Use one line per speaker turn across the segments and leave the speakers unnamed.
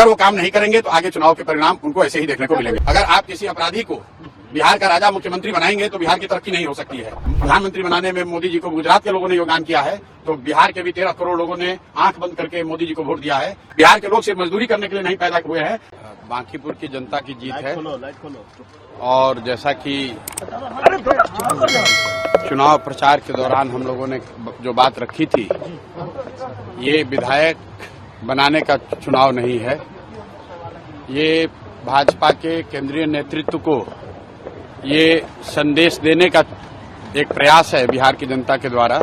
अगर वो काम नहीं करेंगे तो आगे चुनाव के परिणाम उनको ऐसे ही देखने को मिलेंगे। अगर आप किसी अपराधी को बिहार का राजा मुख्यमंत्री बनाएंगे तो बिहार की तरक्की नहीं हो सकती है। प्रधानमंत्री बनाने में मोदी जी को गुजरात के लोगों ने योगदान किया है, तो बिहार के भी 13 करोड़ लोगों ने आंख बंद करके मोदी जी को वोट दिया है। बिहार के लोग सिर्फ मजदूरी करने के लिए नहीं पैदा हुए हैं। बांकीपुर की जनता की जीत है और जैसा कि चुनाव प्रचार के दौरान हम लोगों ने जो बात रखी थी, ये विधायक बनाने का चुनाव नहीं है, ये भाजपा के केंद्रीय नेतृत्व को ये संदेश देने का एक प्रयास है बिहार की जनता के द्वारा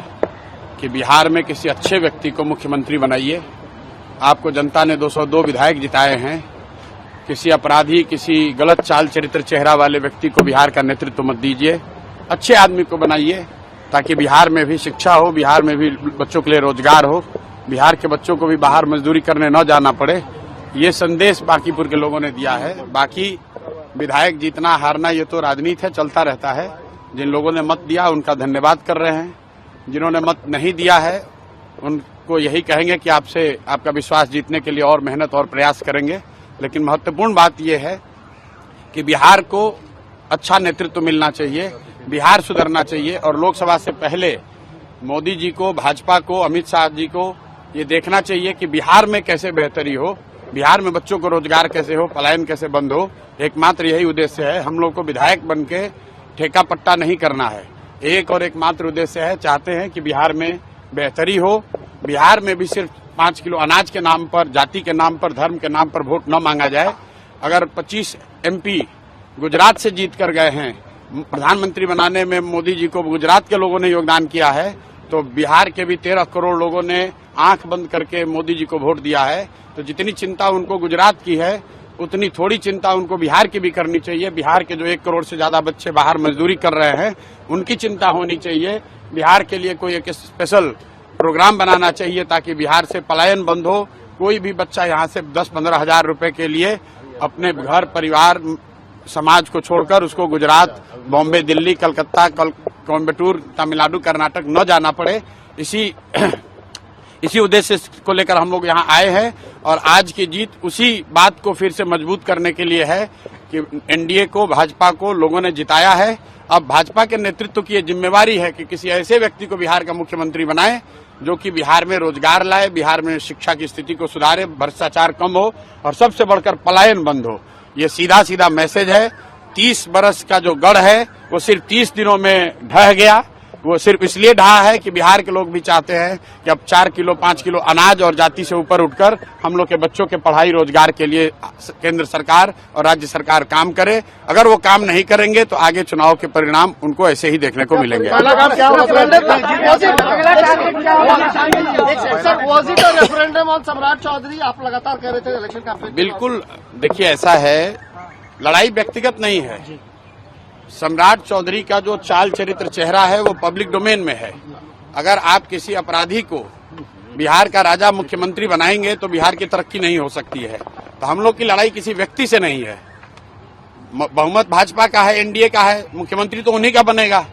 कि बिहार में किसी अच्छे व्यक्ति को मुख्यमंत्री बनाइए। आपको जनता ने 202 विधायक जिताए हैं, किसी अपराधी, किसी गलत चाल चरित्र चेहरा वाले व्यक्ति को बिहार का नेतृत्व मत दीजिए, अच्छे आदमी को बनाइए ताकि बिहार में भी शिक्षा हो, बिहार में भी बच्चों के लिए रोजगार हो, बिहार के बच्चों को भी बाहर मजदूरी करने न जाना पड़े। ये संदेश बांकीपुर के लोगों ने दिया है। बाकी विधायक जीतना हारना ये तो राजनीति है, चलता रहता है। जिन लोगों ने मत दिया उनका धन्यवाद कर रहे हैं, जिन्होंने मत नहीं दिया है उनको यही कहेंगे कि आपसे आपका विश्वास जीतने के लिए और मेहनत और प्रयास करेंगे। लेकिन महत्वपूर्ण बात यह है कि बिहार को अच्छा नेतृत्व मिलना चाहिए, बिहार सुधरना चाहिए और लोकसभा से पहले मोदी जी को, भाजपा को, अमित शाह जी को ये देखना चाहिए कि बिहार में कैसे बेहतरी हो, बिहार में बच्चों को रोजगार कैसे हो, पलायन कैसे बंद हो। एकमात्र यही उद्देश्य है। हम लोग को विधायक बन के ठेका पट्टा नहीं करना है। एक और एकमात्र उद्देश्य है, चाहते हैं कि बिहार में बेहतरी हो, बिहार में भी सिर्फ 5 किलो अनाज के नाम पर, जाति के नाम पर, धर्म के नाम पर वोट न मांगा जाए। अगर 25 MP गुजरात से जीत कर गए हैं, प्रधानमंत्री बनाने में मोदी जी को गुजरात के लोगों ने योगदान किया है, तो बिहार के भी 13 करोड़ लोगों ने आंख बंद करके मोदी जी को वोट दिया है। तो जितनी चिंता उनको गुजरात की है उतनी थोड़ी चिंता उनको बिहार की भी करनी चाहिए। बिहार के जो 1 करोड़ से ज्यादा बच्चे बाहर मजदूरी कर रहे हैं उनकी चिंता होनी चाहिए। बिहार के लिए कोई एक स्पेशल प्रोग्राम बनाना चाहिए ताकि बिहार से पलायन बंद हो। कोई भी बच्चा यहाँ से 10-15 हजार रुपए के लिए अपने घर, परिवार, समाज को छोड़कर उसको गुजरात, बॉम्बे, दिल्ली, कलकत्ता, कोयम्बटूर, तमिलनाडु, कर्नाटक न जाना पड़े। इसी उद्देश्य को लेकर हम लोग यहाँ आए हैं और आज की जीत उसी बात को फिर से मजबूत करने के लिए है कि एनडीए को, भाजपा को लोगों ने जिताया है। अब भाजपा के नेतृत्व की ये जिम्मेवारी है कि किसी ऐसे व्यक्ति को बिहार का मुख्यमंत्री बनाए जो कि बिहार में रोजगार लाए, बिहार में शिक्षा की स्थिति को सुधारे, भ्रष्टाचार कम हो और सबसे बढ़कर पलायन बंद हो। ये सीधा सीधा मैसेज है। 30 बरस का जो गढ़ है वो सिर्फ 30 दिनों में ढह गया। वो सिर्फ इसलिए ढहा है कि बिहार के लोग भी चाहते हैं कि अब 4 किलो 5 किलो अनाज और जाति से ऊपर उठकर हम लोग के बच्चों के पढ़ाई, रोजगार के लिए केंद्र सरकार और राज्य सरकार काम करे। अगर वो काम नहीं करेंगे तो आगे चुनाव के परिणाम उनको ऐसे ही देखने को मिलेंगे।
रेफरेंडम ऑन सम्राट चौधरी आप लगातार कह रहे थे इलेक्शन कैंपेन।
बिल्कुल, देखिए ऐसा है, लड़ाई व्यक्तिगत नहीं है। सम्राट चौधरी का जो चाल चरित्र चेहरा है वो पब्लिक डोमेन में है। अगर आप किसी अपराधी को बिहार का राजा मुख्यमंत्री बनाएंगे तो बिहार की तरक्की नहीं हो सकती है। तो हम लोग की लड़ाई किसी व्यक्ति से नहीं है। बहुमत भाजपा का है, एनडीए का है, मुख्यमंत्री तो उन्हीं का बनेगा।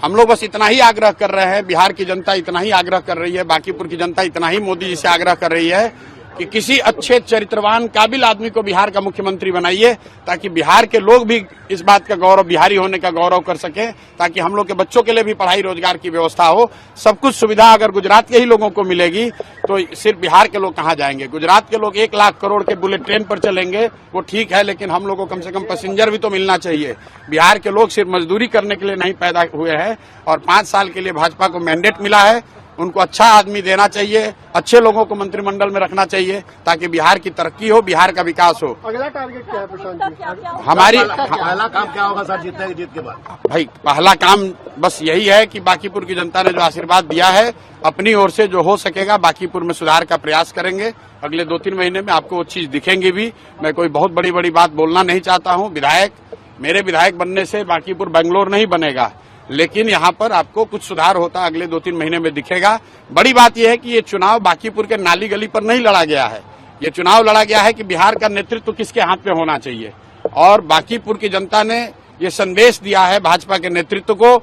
हम लोग बस इतना ही आग्रह कर रहे हैं, बिहार की जनता इतना ही आग्रह कर रही है, बांकीपुर की जनता इतना ही मोदी जी से आग्रह कर रही है कि किसी अच्छे चरित्रवान काबिल आदमी को बिहार का मुख्यमंत्री बनाइए ताकि बिहार के लोग भी इस बात का गौरव, बिहारी होने का गौरव कर सके, ताकि हम लोग के बच्चों के लिए भी पढ़ाई, रोजगार की व्यवस्था हो। सब कुछ सुविधा अगर गुजरात के ही लोगों को मिलेगी तो सिर्फ बिहार के लोग कहाँ जाएंगे। गुजरात के लोग 1 लाख करोड़ के बुलेट ट्रेन पर चलेंगे, वो ठीक है, लेकिन हम लोगों को कम से कम पैसेंजर भी तो मिलना चाहिए। बिहार के लोग सिर्फ मजदूरी करने के लिए नहीं पैदा हुए हैं और 5 साल के लिए भाजपा को मैंडेट मिला है। उनको अच्छा आदमी देना चाहिए, अच्छे लोगों को मंत्रिमंडल में रखना चाहिए ताकि बिहार की तरक्की हो, बिहार का विकास हो।
अगला टारगेट क्या है प्रशांत जी?
हमारी
पहला काम क्या होगा सर जीत के बाद?
भाई पहला काम बस यही है कि बांकीपुर की जनता ने जो आशीर्वाद दिया है, अपनी ओर से जो हो सकेगा बांकीपुर में सुधार का प्रयास करेंगे। अगले 2-3 महीने में आपको वो चीज दिखेंगी भी। मैं कोई बहुत बड़ी बात बोलना नहीं चाहता हूँ। मेरे विधायक बनने से बांकीपुर बेंगलोर नहीं बनेगा, लेकिन यहाँ पर आपको कुछ सुधार होता अगले 2-3 महीने में दिखेगा। बड़ी बात यह है कि ये चुनाव बांकीपुर के नाली गली पर नहीं लड़ा गया है। ये चुनाव लड़ा गया है कि बिहार का नेतृत्व किसके हाथ में होना चाहिए। और बांकीपुर की जनता ने ये संदेश दिया है भाजपा के नेतृत्व को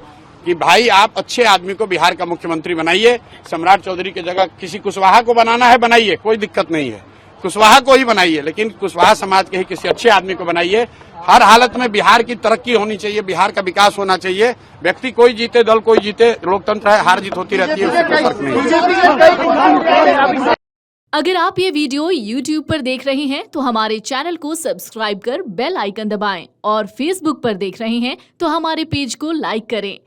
कि भाई आप अच्छे आदमी को बिहार का मुख्यमंत्री बनाइए। सम्राट चौधरी की जगह किसी कुशवाहा को बनाना है बनाइए, कोई दिक्कत नहीं है। कुशवाहा को ही बनाइए, लेकिन कुशवाहा समाज के ही किसी अच्छे आदमी को बनाइए। हर हालत में बिहार की तरक्की होनी चाहिए, बिहार का विकास होना चाहिए। व्यक्ति कोई जीते, दल कोई जीते, लोकतंत्र है, हार जीत होती रहती है, उससे कोई फर्क नहीं है।
अगर आप ये वीडियो YouTube पर देख रहे हैं तो हमारे चैनल को सब्सक्राइब कर बेल आइकन दबाएं और Facebook पर देख रहे हैं तो हमारे पेज को लाइक करें।